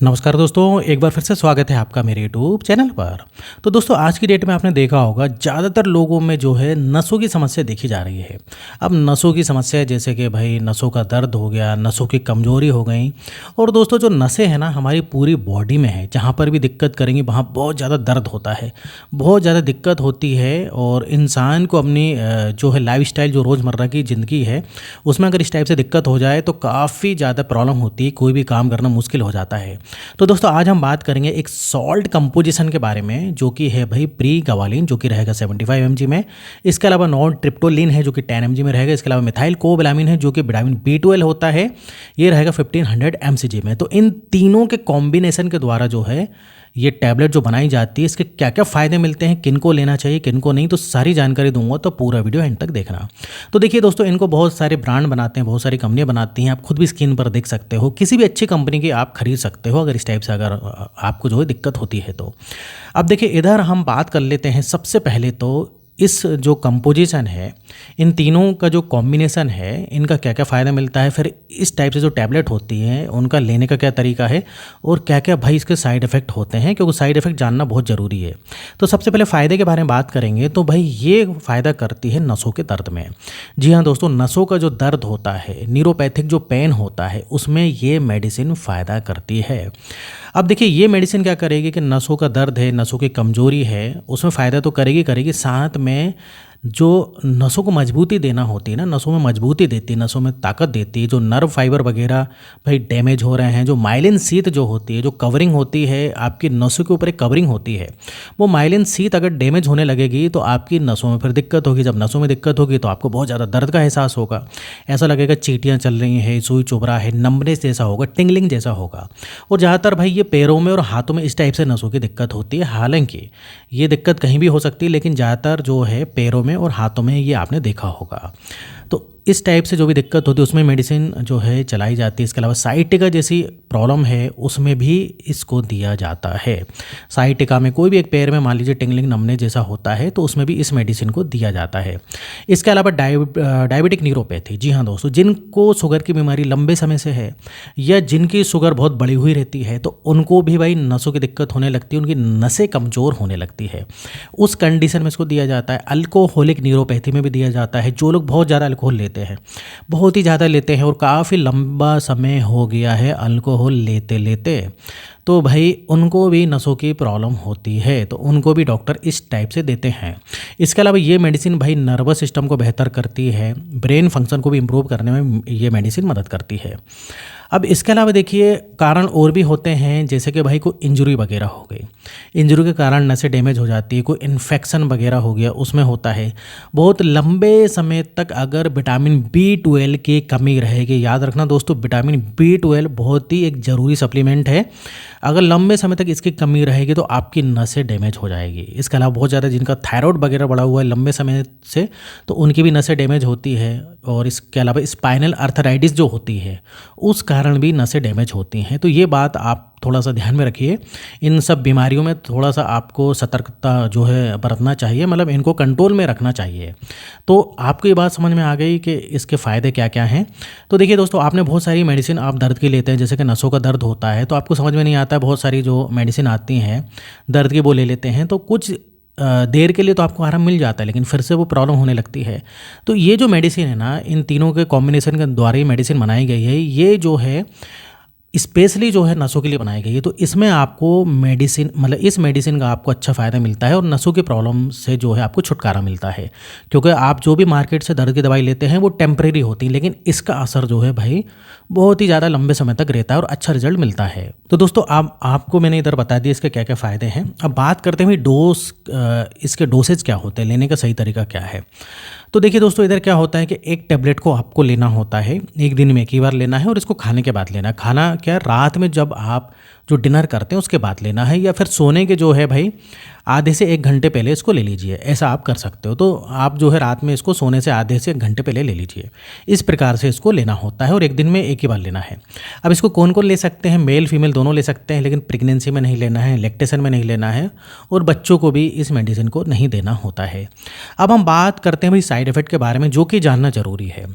नमस्कार दोस्तों, एक बार फिर से स्वागत है आपका मेरे यूट्यूब चैनल पर। तो दोस्तों, आज की डेट में आपने देखा होगा ज़्यादातर लोगों में जो है नसों की समस्या देखी जा रही है। अब नसों की समस्या जैसे कि भाई नसों का दर्द हो गया, नसों की कमज़ोरी हो गई। और दोस्तों, जो नसें हैं ना हमारी पूरी बॉडी में है, जहाँ पर भी दिक्कत करेंगी वहाँ बहुत ज़्यादा दर्द होता है, बहुत ज़्यादा दिक्कत होती है। और इंसान को अपनी जो है लाइफस्टाइल, जो रोज़मर्रा की ज़िंदगी है, उसमें अगर इस टाइप से दिक्कत हो जाए तो काफ़ी ज़्यादा प्रॉब्लम होती है, कोई भी काम करना मुश्किल हो जाता है। तो दोस्तों, आज हम बात करेंगे एक सॉल्ट कंपोजिशन के बारे में, जो कि है भाई प्री गावालिन, जो कि रहेगा 75 mg में। इसके अलावा नॉन ट्रिप्टोलिन है, जो कि 10 mg में रहेगा। इसके अलावा मिथाइल कोबालामिन है, जो कि विटामिन B12 होता है, ये रहेगा 1500 mcg में। तो इन तीनों के कॉम्बिनेशन के द्वारा जो है ये टैबलेट जो बनाई जाती है, इसके क्या क्या फ़ायदे मिलते हैं, किन को लेना चाहिए किन को नहीं, तो सारी जानकारी दूंगा, तो पूरा वीडियो एंड तक देखना। तो देखिए दोस्तों, इनको बहुत सारे ब्रांड बनाते हैं, बहुत सारी कंपनियां बनाती हैं, आप खुद भी स्क्रीन पर देख सकते हो। किसी भी अच्छी कंपनी की आप खरीद सकते हो अगर इस टाइप से अगर आपको जो है दिक्कत होती है तो। अब देखिए, इधर हम बात कर लेते हैं सबसे पहले तो इस जो कंपोजिशन है, इन तीनों का जो कॉम्बिनेशन है, इनका क्या क्या फ़ायदा मिलता है, फिर इस टाइप से जो टैबलेट होती हैं उनका लेने का क्या तरीका है, और क्या क्या भाई इसके साइड इफ़ेक्ट होते हैं, क्योंकि साइड इफ़ेक्ट जानना बहुत ज़रूरी है। तो सबसे पहले फ़ायदे के बारे में बात करेंगे तो भाई ये फ़ायदा करती है नसों के दर्द में। जी हाँ दोस्तों, नसों का जो दर्द होता है, न्यूरोपैथिक जो पेन होता है, उसमें ये मेडिसिन फ़ायदा करती है। अब देखिए, ये मेडिसिन क्या करेगी कि नसों का दर्द है, नसों की कमज़ोरी है, उसमें फ़ायदा तो करेगी, साथ में जो नसों को मजबूती देना होती है ना, नसों में मजबूती देती है, नसों में ताकत देती है। जो नर्व फाइबर वगैरह भाई डैमेज हो रहे हैं, जो माइलिन शीथ जो होती है, जो कवरिंग होती है आपकी नसों के ऊपर, एक कवरिंग होती है, वो माइलिन शीथ अगर डैमेज होने लगेगी तो आपकी नसों में फिर दिक्कत होगी। जब नसों में दिक्कत होगी तो आपको बहुत ज़्यादा दर्द का एहसास होगा, ऐसा लगेगा चींटियाँ चल रही हैं, सुई चुभ रहा है, नंबनेस जैसा होगा, टिंगलिंग जैसा होगा। और ज़्यादातर भाई ये पैरों में और हाथों में इस टाइप से नसों की दिक्कत होती है। हालांकि ये दिक्कत कहीं भी हो सकती है, लेकिन ज़्यादातर जो है पैरों में और हाथों में ये आपने देखा होगा। तो इस टाइप से जो भी दिक्कत होती है उसमें मेडिसिन जो है चलाई जाती है। इसके अलावा साइटिका जैसी प्रॉब्लम है, उसमें भी इसको दिया जाता है। साइटिका में कोई भी एक पैर में मान लीजिए टिंगलिंग नमने जैसा होता है, तो उसमें भी इस मेडिसिन को दिया जाता है। इसके अलावा डायबिटिक न्यूरोपैथी, जी हाँ दोस्तों, जिनको शुगर की बीमारी लंबे समय से है या जिनकी शुगर बहुत बढ़ी हुई रहती है, तो उनको भी भाई नसों की दिक्कत होने लगती है, उनकी नसें कमज़ोर होने लगती है, उस कंडीशन में इसको दिया जाता है। अल्कोहलिक न्यूरोपैथी में भी दिया जाता है। जो लोग बहुत ज़्यादा अल्कोहल लेते हैं, बहुत ही ज़्यादा लेते हैं और काफ़ी लंबा समय हो गया है अल्कोहल लेते लेते, तो भाई उनको भी नसों की प्रॉब्लम होती है, तो उनको भी डॉक्टर इस टाइप से देते हैं। इसके अलावा ये मेडिसिन भाई नर्वस सिस्टम को बेहतर करती है, ब्रेन फंक्शन को भी इम्प्रूव करने में ये मेडिसिन मदद करती है। अब इसके अलावा देखिए, कारण और भी होते हैं, जैसे कि भाई कोई इंजरी वगैरह हो गई, इंजरी के कारण नसें डैमेज हो जाती है, कोई इन्फेक्शन वगैरह हो गया, उसमें होता है। बहुत लंबे समय तक अगर विटामिन B12 की कमी रहेगी, याद रखना दोस्तों, विटामिन B12 बहुत ही एक ज़रूरी सप्लीमेंट है। अगर लंबे समय तक इसकी कमी रहेगी तो आपकी नसें डैमेज हो जाएगी। इसके अलावा बहुत ज़्यादा जिनका थायराइड वगैरह बढ़ा हुआ है लंबे समय से, तो उनकी भी नसें डैमेज होती है। और इसके अलावा स्पाइनल आर्थराइटिस जो होती है, उस कारण भी नसें डैमेज होती हैं। तो ये बात आप थोड़ा सा ध्यान में रखिए। इन सब बीमारियों में थोड़ा सा आपको सतर्कता जो है बरतना चाहिए, मतलब इनको कंट्रोल में रखना चाहिए। तो आपको ये बात समझ में आ गई कि इसके फ़ायदे क्या क्या हैं। तो देखिए दोस्तों, आपने बहुत सारी मेडिसिन आप दर्द की लेते हैं, जैसे कि नसों का दर्द होता है तो आपको समझ में नहीं आता है, बहुत सारी जो मेडिसिन आती हैं दर्द की वो ले लेते हैं, तो कुछ देर के लिए तो आपको आराम मिल जाता है, लेकिन फिर से वो प्रॉब्लम होने लगती है। तो ये जो मेडिसिन है ना, इन तीनों के कॉम्बिनेशन के द्वारा ये मेडिसिन बनाई गई है। ये जो है स्पेशली जो है नसों के लिए बनाई गई है। तो इसमें आपको मेडिसिन, मतलब इस मेडिसिन का आपको अच्छा फ़ायदा मिलता है और नसों की प्रॉब्लम से जो है आपको छुटकारा मिलता है। क्योंकि आप जो भी मार्केट से दर्द की दवाई लेते हैं वो टेम्परेरी होती है, लेकिन इसका असर जो है भाई बहुत ही ज़्यादा लंबे समय तक रहता है और अच्छा रिजल्ट मिलता है। तो दोस्तों, आपको मैंने इधर बता दिया इसके क्या क्या फ़ायदे हैं। अब बात करते हैं डोज, इसके डोसेज क्या होते हैं, लेने का सही तरीका क्या है। तो देखिए दोस्तों, इधर क्या होता है कि एक टैबलेट को आपको लेना होता है, एक दिन में एक ही बार लेना है, और इसको खाने के बाद लेना है। खाना क्या, रात में जब आप जो डिनर करते हैं उसके बाद लेना है, या फिर सोने के जो है भाई आधे से 1 घंटे पहले इसको ले लीजिए, ऐसा आप कर सकते हो। तो आप जो है रात में इसको सोने से आधे से 1 घंटे पहले ले लीजिए, इस प्रकार से इसको लेना होता है, और एक दिन में एक ही बार लेना है। अब इसको कौन कौन ले सकते हैं, मेल फीमेल दोनों ले सकते हैं, लेकिन प्रेगनेंसी में नहीं लेना है, लैक्टेशन में नहीं लेना है, और बच्चों को भी इस मेडिसिन को नहीं देना होता है। अब हम बात करते हैं भाई साइड इफ़ेक्ट के बारे में, जो कि जानना ज़रूरी है।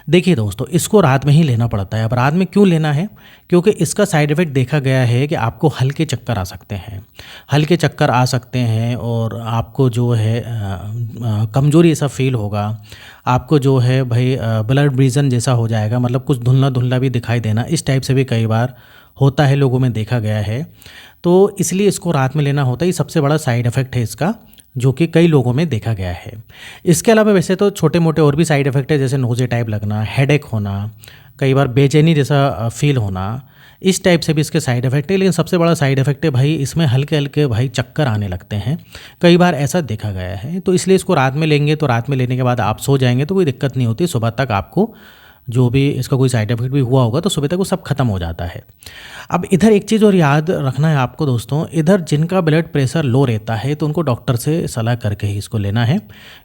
देखिए दोस्तों, इसको रात में ही लेना पड़ता है। अब रात में क्यों लेना है, क्योंकि इसका साइड इफ़ेक्ट देखा गया है कि आपको हल्के चक्कर आ सकते हैं, हल्के चक्कर आ सकते हैं और आपको जो है कमज़ोरी ऐसा फ़ील होगा। आपको जो है भाई ब्लड विज़न जैसा हो जाएगा, मतलब कुछ धुंधला-धुंधला भी दिखाई देना, इस टाइप से भी कई बार होता है, लोगों में देखा गया है। तो इसलिए इसको रात में लेना होता है, ये सबसे बड़ा साइड इफ़ेक्ट है इसका, जो कि कई लोगों में देखा गया है। इसके अलावा वैसे तो छोटे-मोटे और भी साइड इफ़ेक्ट है, जैसे नोज़े टाइप लगना, हेडेक होना, कई बार बेचैनी जैसा फ़ील होना, इस टाइप से भी इसके साइड इफ़ेक्ट है। लेकिन सबसे बड़ा साइड इफ़ेक्ट है भाई, इसमें हल्के-हल्के भाई चक्कर आने लगते हैं, कई बार ऐसा देखा गया है। तो इसलिए इसको रात में लेंगे, तो रात में लेने के बाद आप सो जाएँगे तो कोई दिक्कत नहीं होती, सुबह तक आपको जो भी इसका कोई साइड इफ़ेक्ट भी हुआ होगा तो सुबह तक वो सब खत्म हो जाता है। अब इधर एक चीज़ और याद रखना है आपको दोस्तों, इधर जिनका ब्लड प्रेशर लो रहता है तो उनको डॉक्टर से सलाह करके ही इसको लेना है,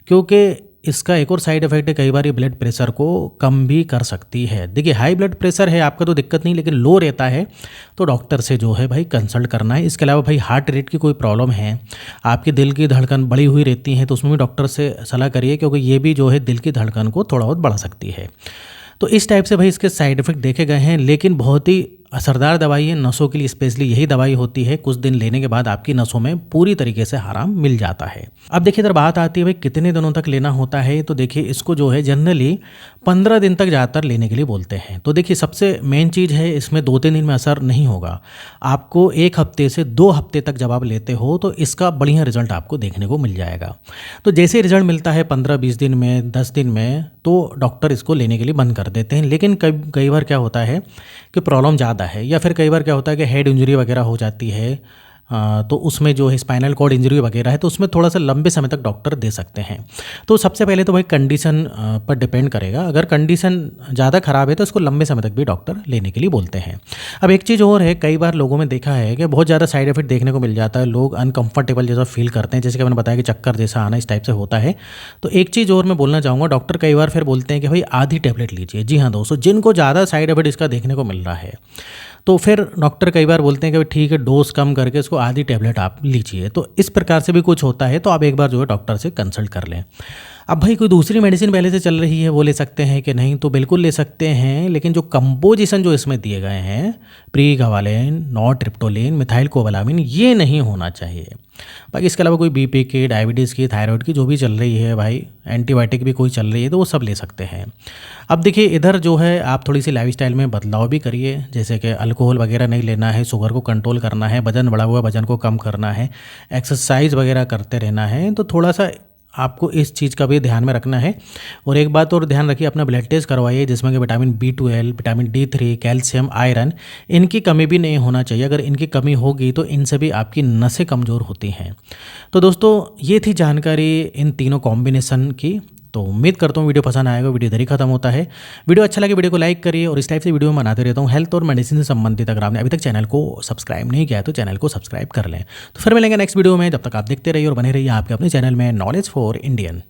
क्योंकि इसका एक और साइड इफ़ेक्ट है, कई बार ये ब्लड प्रेशर को कम भी कर सकती है। देखिए हाई ब्लड प्रेशर है आपका तो दिक्कत नहीं, लेकिन लो रहता है तो डॉक्टर से जो है भाई कंसल्ट करना है। इसके अलावा भाई हार्ट रेट की कोई प्रॉब्लम है, आपके दिल की धड़कन बढ़ी हुई रहती है, तो उसमें भी डॉक्टर से सलाह करिए, क्योंकि ये भी जो है दिल की धड़कन को थोड़ा बहुत बढ़ा सकती है। तो इस टाइप से भाई इसके साइड इफ़ेक्ट देखे गए हैं, लेकिन बहुत ही असरदार दवाई है नसों के लिए, स्पेशली यही दवाई होती है, कुछ दिन लेने के बाद आपकी नसों में पूरी तरीके से आराम मिल जाता है। अब देखिए इधर बात आती है भाई कितने दिनों तक लेना होता है, तो देखिए इसको जो है जनरली 15 दिन तक ज़्यादातर लेने के लिए बोलते हैं। तो देखिए सबसे मेन चीज़ है, इसमें 2-3 दिन में असर नहीं होगा, आपको 1 हफ्ते से 2 हफ्ते तक जब आप लेते हो तो इसका बढ़िया रिजल्ट आपको देखने को मिल जाएगा। तो जैसे रिजल्ट मिलता है 15-20 दिन में, 10 दिन में, तो डॉक्टर इसको लेने के लिए बंद कर देते हैं। लेकिन कई बार क्या होता है कि प्रॉब्लम ज़्यादा है, या फिर कई बार क्या होता है कि हेड इंजरी वगैरह हो जाती है, तो उसमें जो है स्पाइनल कॉर्ड इंजरी वगैरह है, तो उसमें थोड़ा सा लंबे समय तक डॉक्टर दे सकते हैं। तो सबसे पहले तो भाई कंडीशन पर डिपेंड करेगा, अगर कंडीशन ज़्यादा ख़राब है तो इसको लंबे समय तक भी डॉक्टर लेने के लिए बोलते हैं। अब एक चीज़ और है, कई बार लोगों में देखा है कि बहुत ज़्यादा साइड इफेक्ट देखने को मिल जाता है, लोग अनकंफर्टेबल जैसा फील करते हैं, जैसे कि मैंने बताया कि चक्कर जैसा आना, इस टाइप से होता है। तो एक चीज़ और मैं बोलना चाहूँगा, डॉक्टर कई बार फिर बोलते हैं कि भाई आधी टैबलेट लीजिए। जी हाँ दोस्तों, जिनको ज़्यादा साइड इफेक्ट इसका देखने को मिल रहा है तो फिर डॉक्टर कई बार बोलते हैं कि भाई ठीक है, डोज कम करके इसको आधी टैबलेट आप लीजिए। तो इस प्रकार से भी कुछ होता है, तो आप एक बार जो है डॉक्टर से कंसल्ट कर लें। अब भाई कोई दूसरी मेडिसिन पहले से चल रही है वो ले सकते हैं कि नहीं, तो बिल्कुल ले सकते हैं, लेकिन जो कंपोजिशन जो इसमें दिए गए हैं, प्रीगावालिन, नॉरट्रिप्टोलिन, मिथाइल कोबालामिन, ये नहीं होना चाहिए। बाकी इसके अलावा कोई बीपी की, डायबिटीज़ की, थायराइड की जो भी चल रही है भाई, एंटीबायोटिक भी कोई चल रही है, तो वो सब ले सकते हैं। अब देखिए इधर जो है आप थोड़ी सी लाइफस्टाइल में बदलाव भी करिए, जैसे कि अल्कोहल वगैरह नहीं लेना है, शुगर को कंट्रोल करना है, वजन बढ़ा हुआ वजन को कम करना है, एक्सरसाइज वगैरह करते रहना है। तो थोड़ा सा आपको इस चीज़ का भी ध्यान में रखना है। और एक बात और ध्यान रखिए, अपना ब्लड टेस्ट करवाइए, जिसमें कि vitamin B12, vitamin D3, calcium, iron, इनकी कमी भी नहीं होना चाहिए। अगर इनकी कमी होगी तो इनसे भी आपकी नसें कमज़ोर होती हैं। तो दोस्तों ये थी जानकारी इन तीनों कॉम्बिनेशन की। तो उम्मीद करता हूँ वीडियो पसंद आएगा। वीडियो इधर ही खत्म होता है। वीडियो अच्छा लगे वीडियो को लाइक करिए, और इस टाइप से वीडियो मैं बनाते रहता हूँ हेल्थ और मेडिसिन से संबंधित। अगर आपने अभी तक चैनल को सब्सक्राइब नहीं किया है तो चैनल को सब्सक्राइब कर लें। तो फिर मिलेंगे नेक्स्ट वीडियो में, जब तक आप देखते रहिए और बने रहिए आपके अपने चैनल में नॉलेज फॉर इंडियन।